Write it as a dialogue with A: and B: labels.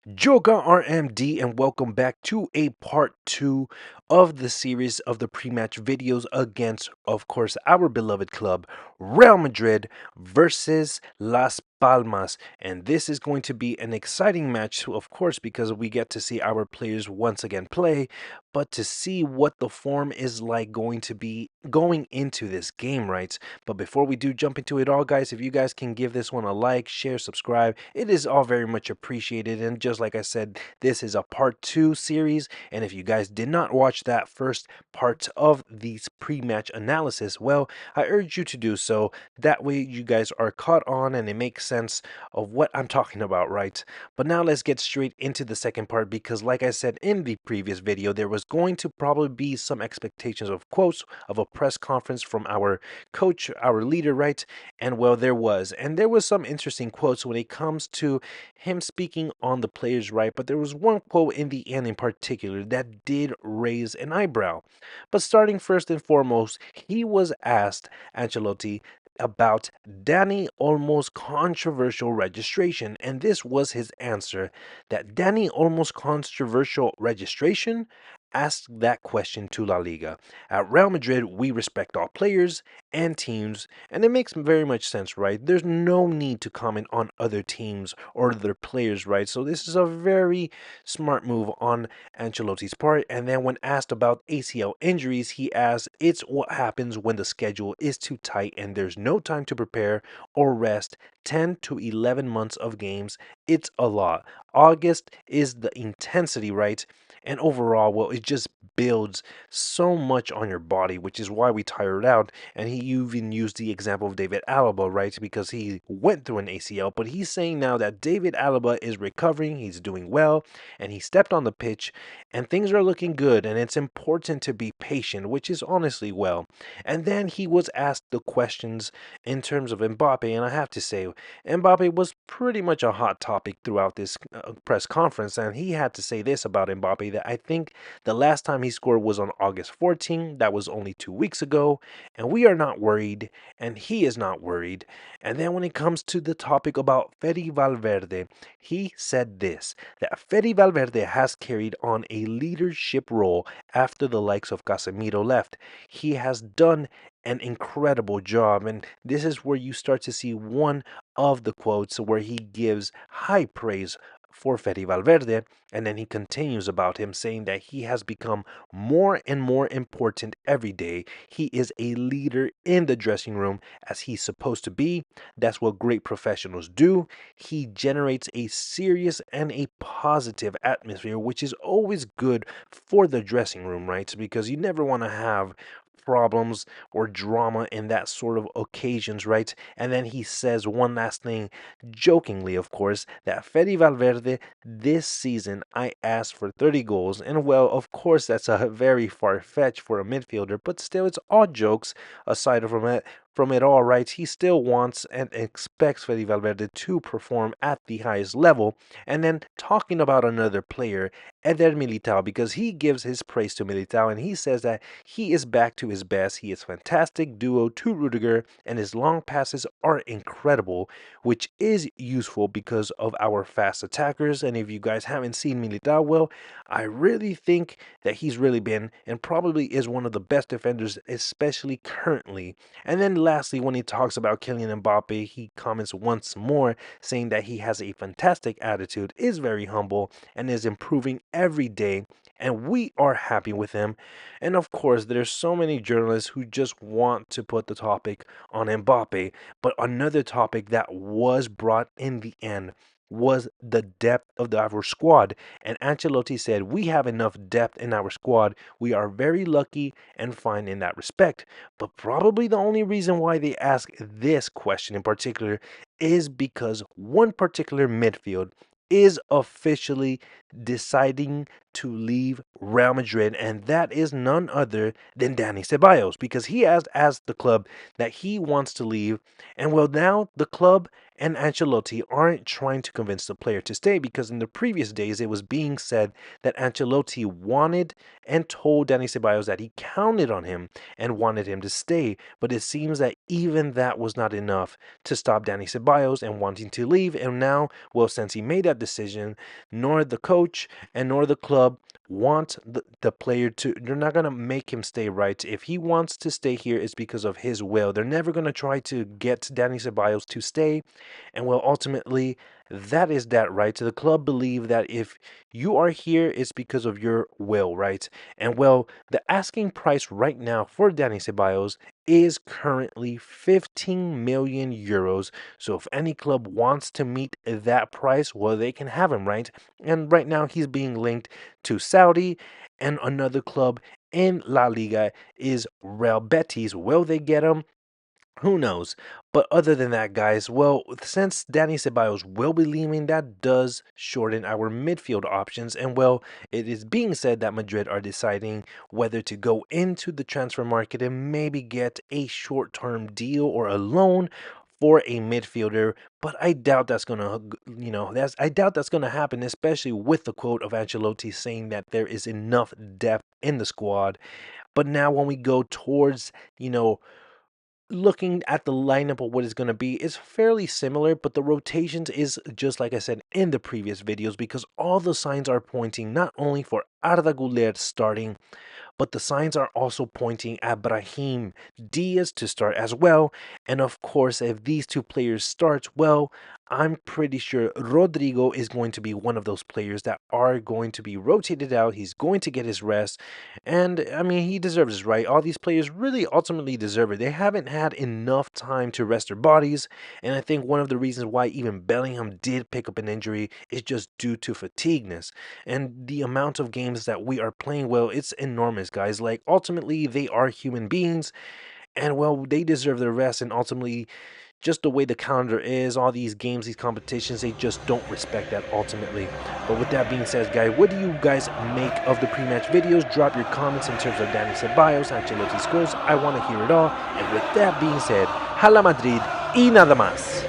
A: jogarmd, and welcome back to a part 2 of the series of the pre-match videos against, of course, our beloved club Real Madrid versus Las Palmas. And this is going to be an exciting match, of course, because we get to see our players once again play, but to see what the form is like going to be going into this game, right? But before we do jump into it all, guys, if you guys can give this one a like, share, subscribe, it is all very much appreciated. And just like I said, this is a part 2 series, and if you guys did not watch that first part of these pre-match analysis, well, I urge you to do so. That way you guys are caught on and it makes sense of what I'm talking about, right? But now let's get straight into the second part, because like I said in the previous video, there was going to probably be some expectations of quotes of a press conference from our coach, our leader, right? And well, there was. And there was some interesting quotes when it comes to him speaking on the players, right? But there was one quote in the end in particular that did raise an eyebrow. But starting first and foremost, he was asked, Ancelotti, about Dani Olmo's controversial registration. And this was his answer, that Dani Olmo's controversial registration asked that question to La Liga. At Real Madrid, we respect all players and teams, and it makes very much sense, right? There's no need to comment on other teams or other players, right? So this is a very smart move on Ancelotti's part. And then when asked about ACL injuries, he asked, it's what happens when the schedule is too tight and there's no time to prepare or rest. 10 to 11 months of games, it's a lot. August is the intensity, right? And overall, well, it just builds so much on your body, which is why we tired out. And he even used the example of David Alaba, right? Because he went through an ACL, but he's saying now that David Alaba is recovering, he's doing well, and he stepped on the pitch, and things are looking good. And it's important to be patient, which is honestly well. And then he was asked the questions in terms of Mbappe, and I have to say, Mbappe was pretty much a hot topic throughout this press conference, and he had to say this about Mbappe, that I think the last time he scored was on August 14. That was only 2 weeks ago, and we are not worried, and he is not worried. And then when it comes to the topic about Fede Valverde, he said this, that Fede Valverde has carried on a leadership role after the likes of Casemiro left. He has done an incredible job, and this is where you start to see one of the quotes where he gives high praise for Fede Valverde, and then he continues about him, saying that he has become more and more important every day. He is a leader in the dressing room as he's supposed to be. That's what great professionals do. He generates a serious and a positive atmosphere, which is always good for the dressing room, right? Because you never want to have problems or drama in that sort of occasions, right? And then he says one last thing, jokingly, of course, that Fede Valverde, this season I asked for 30 goals. And well, of course, that's a very far fetch for a midfielder, but still, it's all jokes aside from it. From it all, right? He still wants and expects Fede Valverde to perform at the highest level. And then talking about another player, Eder Militao, because he gives his praise to Militao and he says that he is back to his best. He is fantastic duo to Rudiger, and his long passes are incredible, which is useful because of our fast attackers. And if you guys haven't seen Militao, well, I really think that he's really been and probably is one of the best defenders, especially currently. And then lastly, when he talks about Kylian Mbappe, he comments once more saying that he has a fantastic attitude, is very humble, and is improving every day. And we are happy with him. And of course, there's so many journalists who just want to put the topic on Mbappe. But another topic that was brought in the end was the depth of our squad. And Ancelotti said, we have enough depth in our squad. We are very lucky and fine in that respect. But probably the only reason why they ask this question in particular is because one particular midfield is officially deciding to leave Real Madrid, and that is none other than Dani Ceballos, because he has asked the club that he wants to leave. And well, now the club and Ancelotti aren't trying to convince the player to stay, because in the previous days it was being said that Ancelotti wanted and told Dani Ceballos that he counted on him and wanted him to stay. But it seems that even that was not enough to stop Dani Ceballos and wanting to leave. And now, well, since he made that decision, nor the coach and nor the club want the player to, they're not going to make him stay, right? If he wants to stay here, it's because of his will. They're never going to try to get Dani Ceballos to stay. And well, ultimately, that is that, right? So the club believe that if you are here, it's because of your will, right? And well, the asking price right now for Dani Ceballos is currently 15 million euros. So if any club wants to meet that price, well, they can have him, right? And right now he's being linked to Saudi, and another club in La Liga is Real Betis. Will they get him? Who knows? But other than that, guys, well, since Dani Ceballos will be leaving, that does shorten our midfield options. And well, it is being said that Madrid are deciding whether to go into the transfer market and maybe get a short-term deal or a loan for a midfielder, but I doubt that's gonna, I doubt that's gonna happen, especially with the quote of Ancelotti saying that there is enough depth in the squad. But now, when we go towards, looking at the lineup of what it's going to be is fairly similar, but the rotations is just like I said in the previous videos, because all the signs are pointing not only for Arda Güler starting, but the signs are also pointing at Brahim Diaz to start as well. And of course, if these two players start, well, I'm pretty sure Rodrigo is going to be one of those players that are going to be rotated out. He's going to get his rest. And I mean, he deserves it, right? All these players really ultimately deserve it. They haven't had enough time to rest their bodies. And I think one of the reasons why even Bellingham did pick up an injury is just due to fatigueness. And the amount of games that we are playing, well, it's enormous, guys. Like, ultimately, they are human beings, and well, they deserve their rest. And ultimately, just the way the calendar is, all these games, these competitions, they just don't respect that ultimately. But with that being said, guys, what do you guys make of the pre-match videos? Drop your comments in terms of Dani Ceballos, Ancelotti scores. I want to hear it all. And with that being said, Hala Madrid y nada más.